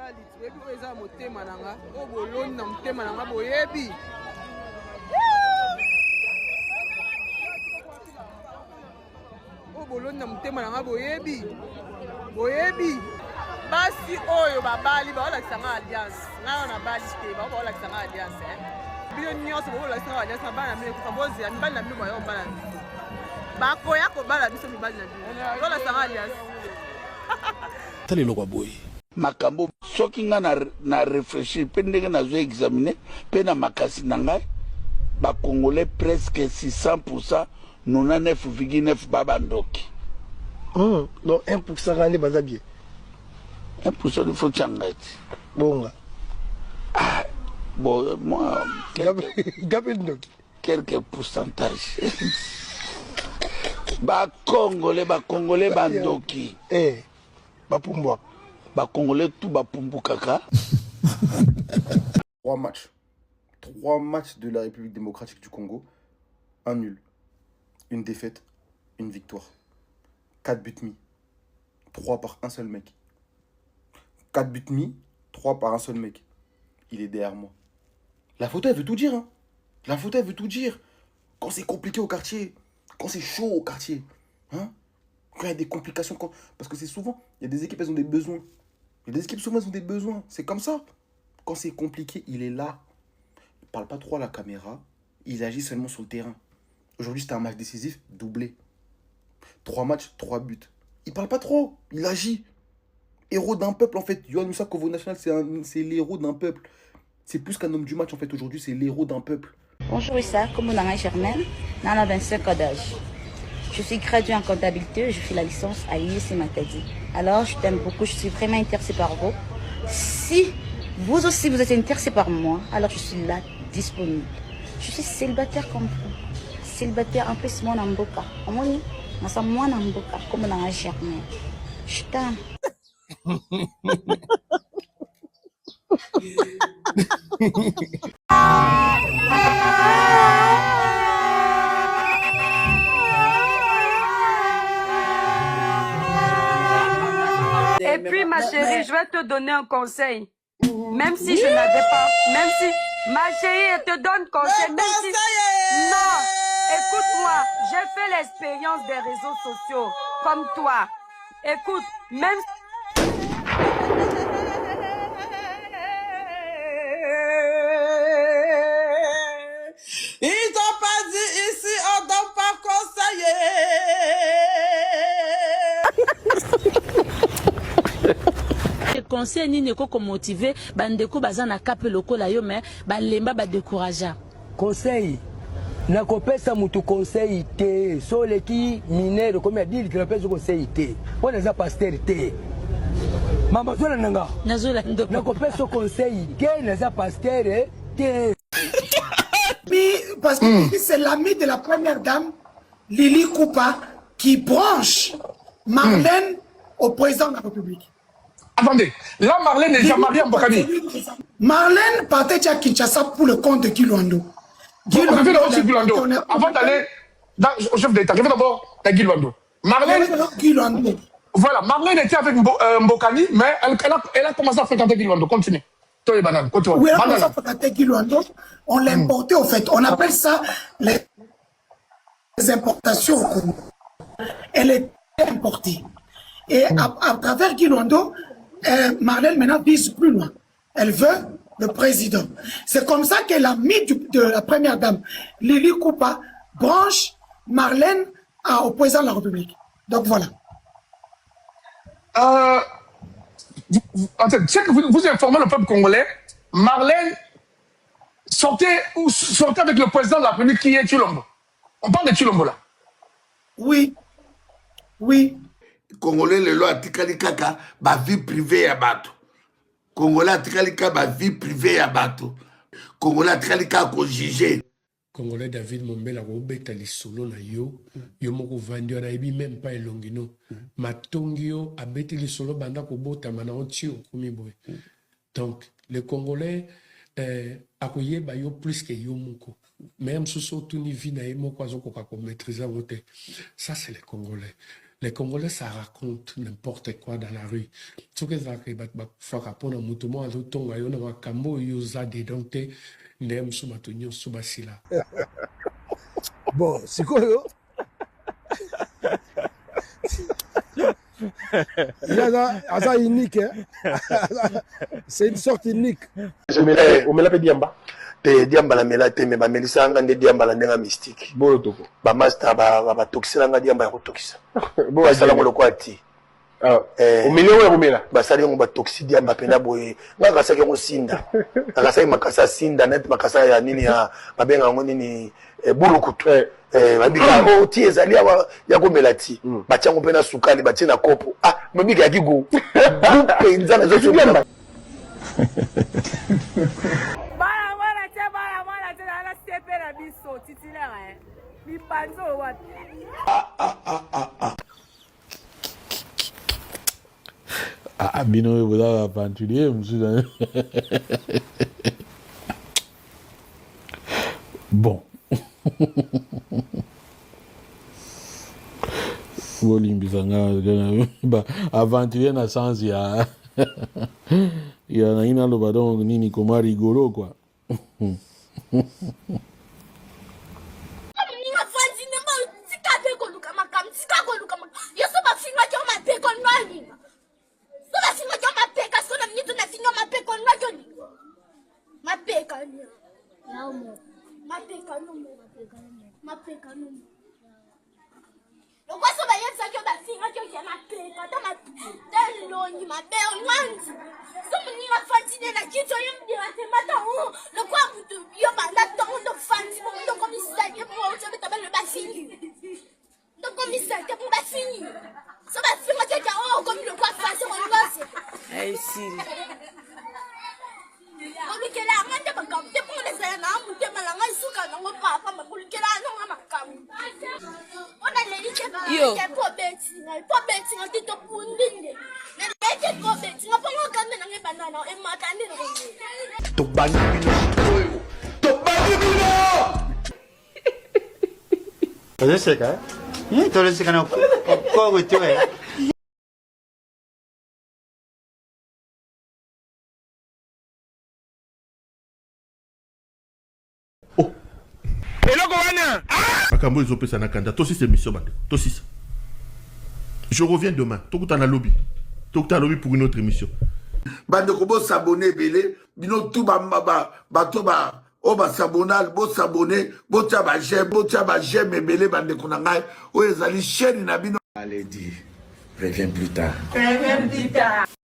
Boyebi oza motema nanga, o boloni na motema nanga boyebi. O boloni na motema nanga boyebi. Boyebi. Basi oyo babali ba ola kisanga alliance. Nga na bali te ba ola kisanga alliance Bino nyonso ba ola kisanga alliance na bana mine ko bozi ya mibali na bino ba yo bana. Ba koya ko bala biso mibali na bino. Ola kisanga alliance. Tali lokwa boy. Makambo soki nga na réfléchir pe ndenge na zo examiner pe na makasi na ngai ba congolais presque 600% 99,9 baba ndoki. Non 1% ngani baza bien. 1% il faut tchangati. Bonga. Ah, bon moi quelques pourcentages. Ba congolais bandoki. Ba pumbwa. Ba congolais tout ba pumbu kaka. 3 matchs. 3 matchs de la République démocratique du Congo. 1 nul. 1 défaite. 1 victoire. 4 buts mis. 3 par un seul mec. 4 buts mis. 3 par un seul mec. Il est derrière moi. La photo, elle veut tout dire. Hein. La photo, elle veut tout dire. Quand c'est compliqué au quartier. Quand c'est chaud au quartier. Hein. Quand il y a des complications. Parce que c'est souvent, il y a des équipes, elles ont des besoins. Il y a des équipes, souvent, elles ont des besoins. C'est comme ça. Quand c'est compliqué, il est là. Il ne parle pas trop à la caméra. Il agit seulement sur le terrain. Aujourd'hui, c'était un match décisif, doublé. 3 matchs, 3 buts. Il ne parle pas trop. Il agit. Héros d'un peuple, en fait. Yohan Moussa Kovo National, c'est l'héros d'un peuple. C'est plus qu'un homme du match, en fait. Aujourd'hui, c'est l'héros d'un peuple. Bonjour Issa, comme on a Germaine, Nana 25 ans d'âge. Je suis graduée en comptabilité, je fais la licence à l'UIC Matadi. Alors, je t'aime beaucoup, je suis vraiment intéressée par vous. Si vous aussi vous êtes intéressé par moi, alors je suis là, disponible. Je suis célibataire comme vous. Célibataire en plus, moi, Namboka. Moi, Namboka, comme on a Germaine. Je t'aime. Et puis ma chérie, je vais te donner un conseil. Même si je n'avais pas, même si ma chérie, elle te donne conseil, même si... Non, écoute-moi, j'ai fait l'expérience des réseaux sociaux, comme toi. Écoute, même... Ils t'ont pas dit ici, on donne pas conseiller. Conseil ni neko ko motiver bandeko bazana kape lokola yo mais balemba ba décourager. Conseil na kopesa mutu conseil te sole ki minere comme a dit que pesa conseil te. On les a pasteur te. Mama zola nanga. Nazola ndo. Na kopesa conseil ke les a pasteur te. Parce que c'est l'ami de la première dame, Lili Koupa, qui branche Marlène au président de la République. Attendez, là Marlène est Jean-Marie Mbokani. Marlène partait à Kinshasa pour le compte de Guy Luando. Avant d'aller dans le chef d'État, je vais d'abord à Guy Luando. Marlène, voilà, Marlène était avec Mbokani, mais elle a commencé à fréquenter Guy Luando. Continue. Oui, elle a commencé à fréquenter Guy Luando. On l'importait au fait. On appelle ça les importations au Congo. Elle est importée. Et à travers Guy Luando, Marlène maintenant vise plus loin. Elle veut le président. C'est comme ça que l'ami de la première dame, Lili Koupa, branche Marlène au président de la République. Donc voilà. C'est que vous informez le peuple congolais, Marlène sortait avec le président de la République qui est Chilombo. On parle de Chilombo là. Oui. Oui. Congolais, le loi Tikali Kaka, ma vie privée à bateau. Congolais, Tikali Kaka, ma vie privée à bateau. Congolais, Tikali Kaka, qu'on juge. Congolais David Mombela, Robeta Lissolo na yo, yo moko vandio na ebi même pas elongino. Matongio, abeti Lissolo banda ko bota mana ontio komi boy. Donc, les Congolais, akoye ba yo plus que yo moko. Même sous tout ni vie na yo moko azo ko maîtriser voter. Ça c'est les Congolais. Les Congolais, ça raconte n'importe quoi dans la rue. Ce que ça fait, faut qu'on a moutomo à l'automne, on a un cambo, yosa des dents, n'aime sous matonio sous basila. Bon, c'est quoi, yo? Il y a ça unique, hein? C'est une sorte unique. On me l'a fait Diamba. Te Diamba la mela te me ba melisa nga nde Diamba la ndenga mystique. Bolo toko. Ba master ba toxila nga Diamba ya kotokisa. Bo ba sala ngolo kwa ti. Au milieu ou au milieu? Ba sala ngo ba toxi Diamba pena boye. Nga ka sake ngo sinda. Ka sake makasa sinda net makasa ya nini ya babenga ngo nini bulukutu. Babika o ti ezali ya komela ti. Ba tyango pena sukali ba tina kopo. Ah, mabika ya kigo. Bupe nzana zo Diamba. Ah, bino vous avez aventurier, monsieur. Bon. Aventurier na sens ya ya na ina lo badon nini koma rigolo quoi. Akambo ils ont payé ça nakanda. Toi aussi c'est mission bande. Toi aussi. Je reviens demain. Toi tu as un lobby. Toi tu as un lobby pour une autre émission. Bande ko bo s'abonner belé. Bino tout ba to ba o ba s'abonner, bo s'abonner, bo tia ba j'aime belé bande ko na ngai. O ezali chaîne na bino. Allez dit. Reviens plus tard. Reviens plus tard.